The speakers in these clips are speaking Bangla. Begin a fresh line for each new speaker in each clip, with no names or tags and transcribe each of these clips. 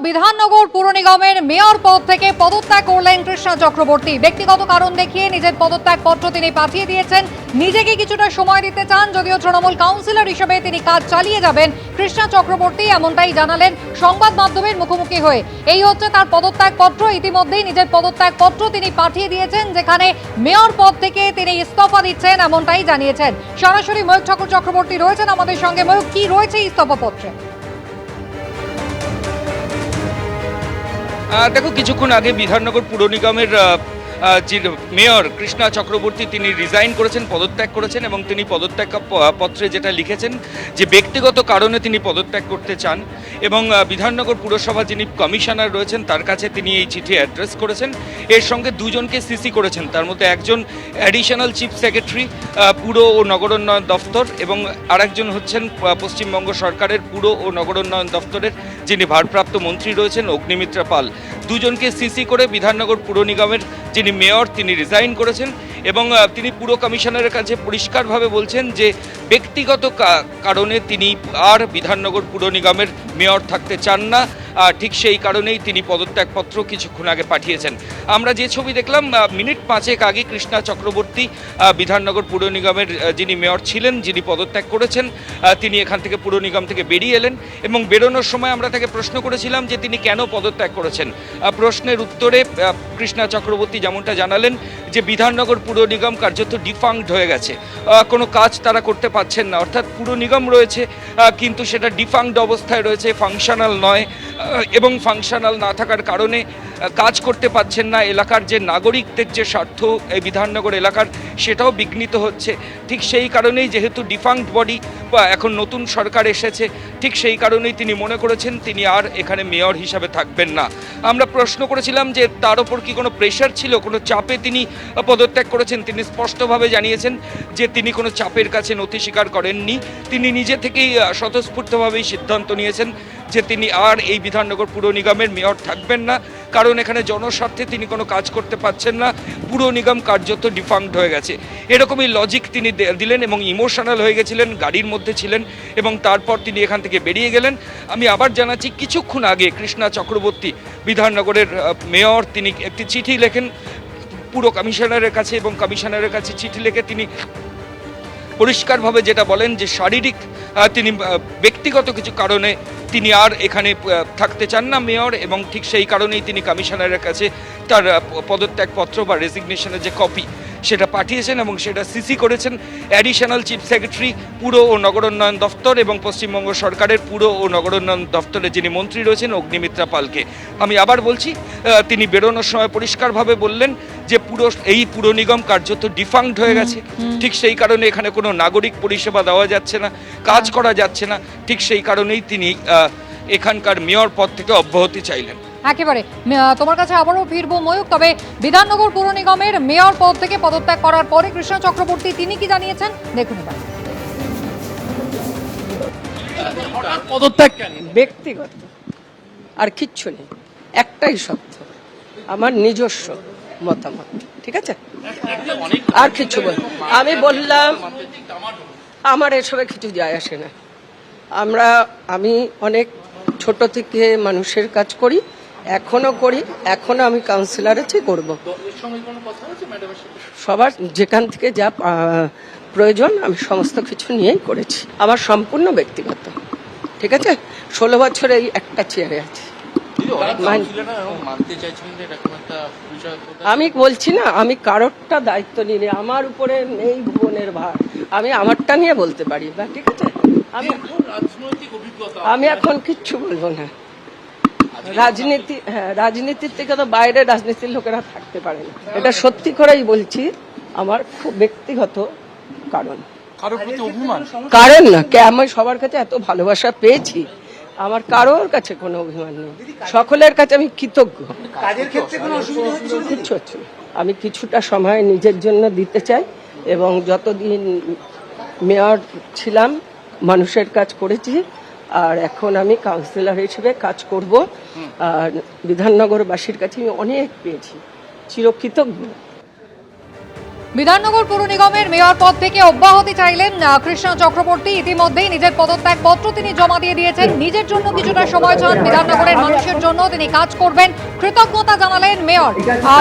বিধাননগর পুর নিগমের মেয়র পদ থেকে পদত্যাগ করলেন কৃষ্ণা চক্রবর্তী। ব্যক্তিগত কারণ দেখিয়ে নিজের পদত্যাগ পত্র তিনি পাঠিয়ে দিয়েছেন। নিজেকে কিছুটা সময় দিতে চান, যদিও তৃণমূল কাউন্সিলর হিসেবে তিনি কাজ চালিয়ে যাবেন কৃষ্ণা চক্রবর্তী, এমনটাই জানালেন সংবাদ মাধ্যমের মুখোমুখি হয়ে। এই হচ্ছে তার পদত্যাগ পত্র। ইতিমধ্যেই নিজের পদত্যাগ পত্র তিনি পাঠিয়ে দিয়েছেন, যেখানে মেয়র পদ থেকে তিনি ইস্তফা দিচ্ছেন, এমনটাই জানিয়েছেন। সরাসরি ময়ূক ঠাকুর চক্রবর্তী রয়েছেন আমাদের সঙ্গে। ময়ূক, কি রয়েছে ইস্তফা পত্রে?
দেখো, কিছুক্ষণ আগে বিধাননগর পুর নিগমের যে মেয়র কৃষ্ণা চক্রবর্তী তিনি রিজাইন করেছেন, পদত্যাগ করেছেন, এবং তিনি পদত্যাগ পত্রে যেটা লিখেছেন যে ব্যক্তিগত কারণে তিনি পদত্যাগ করতে চান, এবং বিধাননগর পুরসভা যিনি কমিশনার রয়েছেন তার কাছে তিনি এই চিঠি অ্যাড্রেস করেছেন। এর সঙ্গে দুজনকে সিসি করেছেন, তার মধ্যে একজন অ্যাডিশনাল চিফ সেক্রেটারি পুর ও নগরোন্নয়ন দফতর, এবং আরেকজন হচ্ছেন পশ্চিমবঙ্গ সরকারের পুর ও নগরোন্নয়ন দফতরের যিনি ভারপ্রাপ্ত মন্ত্রী রয়েছেন অগ্নিমিত্রা পাল। দুজনকে সিসি করে বিধাননগর পুর নিগমের যিনি মেয়র তিনি রিজাইন করেছেন, এবং তিনি পুর কমিশনারের কাছে পরিষ্কারভাবে বলছেন যে ব্যক্তিগত কারণে তিনি আর বিধাননগর পুর নিগমের মেয়র থাকতে চান না। ঠিক সেই কারণেই তিনি পদত্যাগপত্র কিছুক্ষণ আগে পাঠিয়েছেন। আমরা যে ছবি দেখলাম মিনিট 5 আগে কৃষ্ণা চক্রবর্তী বিধাননগর পুর নিগমের যিনি মেয়র ছিলেন, যিনি পদত্যাগ করেছেন, তিনি এখান থেকে পুর নিগম থেকে বেরিয়ে এলেন, এবং বেরোনোর সময় আমরা তাকে প্রশ্ন করেছিলাম যে তিনি কেন পদত্যাগ করেছেন। প্রশ্নের উত্তরে কৃষ্ণা চক্রবর্তী যেমনটা জানালেন যে বিধাননগর পুর নিগম কার্যত ডিফাঙ্কড হয়ে গেছে, কোনো কাজ তারা করতে পারছেন না। অর্থাৎ পুর নিগম রয়েছে কিন্তু সেটা ডিফাঙ্কড অবস্থায় রয়েছে, ফাংশনাল নয়, এবং ফাংশনাল না থাকার কারণে কাজ করতে পারছেন না। এলাকার যে নাগরিকদের যে স্বার্থ এই বিধাননগর এলাকার, সেটাও বিঘ্নিত হচ্ছে। ঠিক সেই কারণেই, যেহেতু ডিফাঙ্কড বডি বা এখন নতুন সরকার এসেছে, ঠিক সেই কারণেই তিনি মনে করেছেন তিনি আর এখানে মেয়র হিসাবে থাকবেন না। আমরা প্রশ্ন করেছিলাম যে তার ওপর কি কোনো প্রেশার ছিল, কোনো চাপে তিনি পদত্যাগ করেছেন। তিনি স্পষ্টভাবে জানিয়েছেন যে তিনি কোনো চাপের কাছে নথি স্বীকার করেননি। তিনি নিজে থেকেই স্বতঃস্ফূর্তভাবেই সিদ্ধান্ত নিয়েছেন যে তিনি আর এই বিধাননগর পুর নিগমের মেয়র থাকবেন না, কারণ এখানে জনস্বার্থে তিনি কোনো কাজ করতে পারছেন না। পুর নিগম কার্যত ডিফাঙ্কড হয়ে গেছে, এরকমই লজিক তিনি দিলেন, এবং ইমোশনাল হয়ে গেছিলেন, গাড়ির মধ্যে ছিলেন, এবং তারপর তিনি এখান থেকে বেরিয়ে গেলেন। আমি আবার জানাচ্ছি, কিছুক্ষণ আগে কৃষ্ণা চক্রবর্তী বিধাননগরের মেয়র তিনি একটি চিঠি লেখেন পুর কমিশনারের কাছে, এবং কমিশনারের কাছে চিঠি লিখে তিনি পরিষ্কারভাবে যেটা বলেন যে শারীরিক তিনি ব্যক্তিগত কিছু কারণে তিনি আর এখানে থাকতে চান না মেয়র, এবং ঠিক সেই কারণেই তিনি কমিশনারের কাছে তার পদত্যাগপত্র বা রেজিগনেশনের যে কপি সেটা পাঠিয়েছেন, এবং সেটা সিসি করেছেন অ্যাডিশনাল চিফ সেক্রেটারি পুর ও নগরোন্নয়ন দফতর এবং পশ্চিমবঙ্গ সরকারের পুর ও নগরোন্নয়ন দফতরে যিনি মন্ত্রী রয়েছেন অগ্নিমিত্রা পালকে। আমি আবার বলছি, তিনি বেরোনোর সময় পরিষ্কারভাবে বললেন যে এই পুর নিগম কার্যত ডিফাঙ্কড হয়ে গেছে। ঠিক সেই কারণে এখানে কোনো নাগরিক পরিষেবা দেওয়া যাচ্ছে না, কাজ করা যাচ্ছে না। ঠিক সেই কারণেই তিনি এখানকার মেয়র পদ থেকে অব্যাহতি চাইলেন।
একেবারে তোমার কাছে আবারও ফিরবো ময়ূক, তবে বিধাননগর পুর নিগমের মেয়র পদ থেকে পদত্যাগ করার পরে কৃষ্ণা চক্রবর্তী তিনি কি জানিয়েছেন দেখুন এবার।
পদত্যাগ ব্যক্তিগত, আর কিচ্ছু নেই, একটাই সত্য, আমার নিজস্ব মতামত, ঠিক আছে? আর কিছু বল, আমি বললাম আমার এসবে কিছু যায় আসে না। আমি অনেক ছোট থেকে মানুষের কাজ করি, এখনো করি, এখনো আমি কাউন্সিলর আছি, করবো। সবার যেখান থেকে যা প্রয়োজন আমি সমস্ত কিছু নিয়েই করেছি, আমার সম্পূর্ণ ব্যক্তিগত, ঠিক আছে? 16 বছর এই একটা চেয়ারে আছি। আমি বলছি না, আমি কারোরটা দায়িত্ব নিয়ে, আমার উপরে নেই ভুবনের ভার, আমি আমারটা নিয়ে বলতে পারি না, ঠিক আছে? আমি এখন কিচ্ছু বলবো না। রাজনীতি, হ্যাঁ, রাজনীতির থেকে তো বাইরে রাজনীতির লোকেরা থাকতে পারে না, এটা সত্যি করেই বলছি। আমার খুব ব্যক্তিগত কারণ না, আমি সবার কাছে এত ভালোবাসা পেয়েছি, আমার কারোর কাছে কোনো অভিমান নেই, সকলের কাছে আমি কৃতজ্ঞ। কিচ্ছু হচ্ছে না, আমি কিছুটা সময় নিজের জন্য দিতে চাই, এবং যতদিন মেয়র ছিলাম মানুষের কাজ করেছি, আর এখন আমি কাউন্সিলর হিসেবে কাজ করব। আর বিধাননগরবাসীর কাছে আমি অনেক পেয়েছি, চিরকৃতজ্ঞ।
বিধাননগর পুর নিগমের মেয়র পদ থেকে অব্যাহতি চাইলেন কৃষ্ণা চক্রবর্তী। ইতিমধ্যেই নিজের পদত্যাগ পত্র তিনি জমা দিয়ে দিয়েছেন। নিজের জন্য কিছুটা সময় চান, বিধাননগরের মানুষের জন্য তিনি কাজ করবেন, কৃতজ্ঞতা জানালেন মেয়র।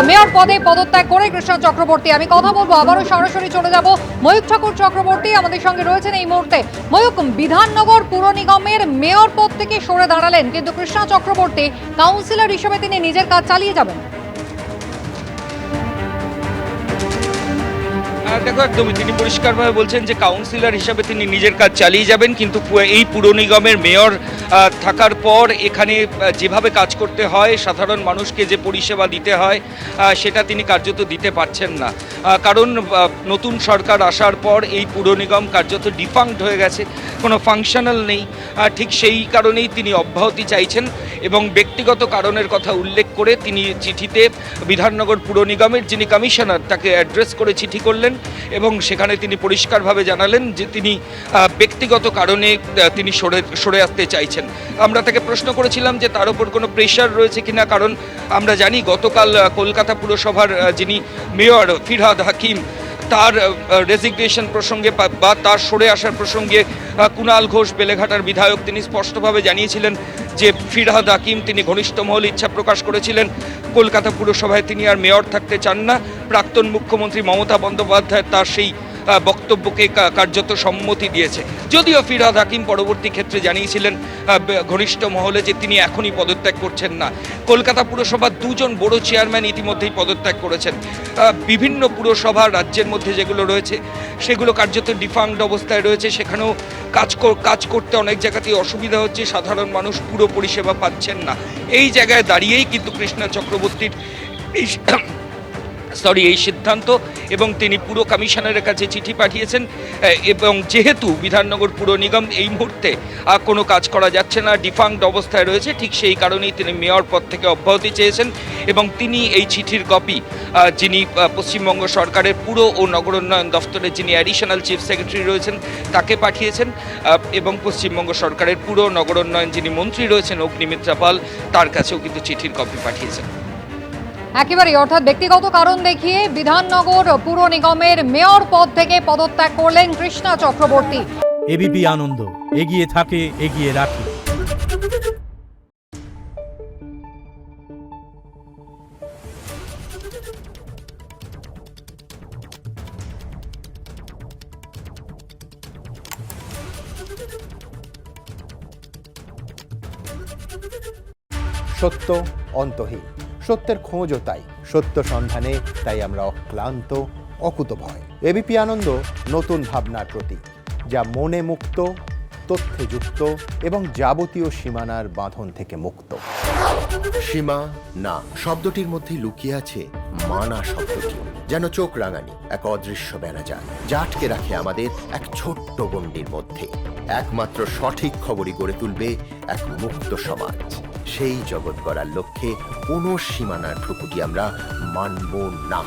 মেয়র পদে পদত্যাগ করে কৃষ্ণা চক্রবর্তী। আমি কথা বলবো, আবারও সরাসরি চলে যাব ময়ূক ঠাকুর চক্রবর্তী আমাদের সঙ্গে রয়েছেন এই মুহূর্তে। ময়ূক, বিধাননগর পুর নিগমের মেয়র পদ থেকে সরে দাঁড়ালেন, কিন্তু কৃষ্ণা চক্রবর্তী কাউন্সিলর হিসেবে তিনি নিজের কাজ চালিয়ে যাবেন।
দেখো, একদমই তিনি পরিষ্কারভাবে বলছেন যে কাউন্সিলর হিসাবে তিনি নিজের কাজ চালিয়ে যাবেন, কিন্তু এই পুর নিগমের মেয়র থাকার পর এখানে যেভাবে কাজ করতে হয়, সাধারণ মানুষকে যে পরিষেবা দিতে হয় সেটা তিনি কার্যত দিতে পারছেন না। কারণ নতুন সরকার আসার পর এই পুর নিগম কার্যত ডিফাঙ্কড হয়ে গেছে, কোনো ফাংশনাল নেই। ঠিক সেই কারণেই তিনি অব্যাহতি চাইছেন এবং ব্যক্তিগত কারণের কথা উল্লেখ করে তিনি চিঠিতে বিধাননগর পুর নিগমের যিনি কমিশনার তাকে অ্যাড্রেস করে চিঠি করলেন এবং সেখানে তিনি পরিষ্কারভাবে জানালেন যে তিনি ব্যক্তিগত কারণে তিনি সরে আসতে চাইছেন। আমরা তাকে প্রশ্ন করেছিলাম যে তার উপর কোনো প্রেশার রয়েছে কিনা, কারণ আমরা জানি গতকাল কলকাতা পুরসভার যিনি মেয়র ফিরহাদ হাকিম তার রেজিগনেশন প্রসঙ্গে বা তার সরে আসার প্রসঙ্গে কুণাল ঘোষ বেলেঘাটার বিধায়ক তিনি স্পষ্টভাবে জানিয়েছিলেন যে ফিরহাদ হাকিম তিনি ঘনিষ্ঠ মহল ইচ্ছা প্রকাশ করেছিলেন কলকাতা পুরসভায় তিনি আর মেয়র থাকতে চান না। প্রাক্তন মুখ্যমন্ত্রী মমতা বন্দ্যোপাধ্যায় তার সেই বক্তব্যকে কার্যত সম্মতি দিয়েছে, যদিও ফিরহাদ হাকিম পরবর্তী ক্ষেত্রে জানিয়েছিলেন ঘনিষ্ঠ মহলে যে তিনি এখনই পদত্যাগ করছেন না। কলকাতা পুরসভার দুজন বড় চেয়ারম্যান ইতিমধ্যেই পদত্যাগ করেছেন। বিভিন্ন পুরসভা রাজ্যের মধ্যে যেগুলো রয়েছে সেগুলো কার্যত ডিফাঙ্কড অবস্থায় রয়েছে, সেখানেও কাজ করতে অনেক জায়গাতেই অসুবিধা হচ্ছে, সাধারণ মানুষ পুরো পরিষেবা পাচ্ছেন না। এই জায়গায় দাঁড়িয়েই কিন্তু কৃষ্ণা চক্রবর্তীর এই সিদ্ধান্ত এবং তিনি পুরো কমিশনারের কাছে চিঠি পাঠিয়েছেন এবং যেহেতু বিধাননগর পুর নিগম এই মুহূর্তে কোনো কাজ করা যাচ্ছে না, ডিফাঙ্কড অবস্থায় রয়েছে, ঠিক সেই কারণেই তিনি মেয়র পদ থেকে অব্যাহতি চেয়েছেন এবং তিনি এই চিঠির কপি যিনি পশ্চিমবঙ্গ সরকারের পুর ও নগরোন্নয়ন দফতরের যিনি অ্যাডিশনাল চিফ সেক্রেটারি রয়েছেন তাকে পাঠিয়েছেন এবং পশ্চিমবঙ্গ সরকারের পুর নগরোন্নয়ন যিনি মন্ত্রী রয়েছেন অগ্নিমিত্রা পাল তার কাছেও কিন্তু চিঠির কপি পাঠিয়েছেন।
একেবারেই, অর্থাৎ ব্যক্তিগত কারণ দেখিয়ে বিধাননগর পুর নিগমের মেয়র পদ থেকে পদত্যাগ করলেন কৃষ্ণা চক্রবর্তী।
এবিপি আনন্দ, এগিয়ে থাকে, এগিয়ে রাখে।
সত্য অন্তহীন, সত্যের খোঁজও তাই, সত্য সন্ধানে তাই আমরা অক্লান্ত, অকুতভয়। এবিপি আনন্দ নতুন ভাবনার প্রতীক, যা মনে মুক্ত, তথ্যে যুক্ত এবং যাবতীয় সীমানার বাঁধন থেকে মুক্ত।
সীমা না শব্দটির মধ্যে লুকিয়ে আছে মানা শব্দটি, যেন চোখ রাঙানি এক অদৃশ্য বেড়াজাল, যা আটকে রাখে আমাদের এক ছোট্ট গণ্ডির মধ্যে। একমাত্র সঠিক খবরই গড়ে তুলবে এক মুক্ত সমাজ। সেই জগৎ গড়ার লক্ষ্যে কোনো সীমানার ঠুকুটি আমরা মানব না।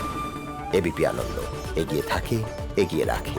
এবিপি আনন্দ, এগিয়ে থাকে, এগিয়ে রাখে।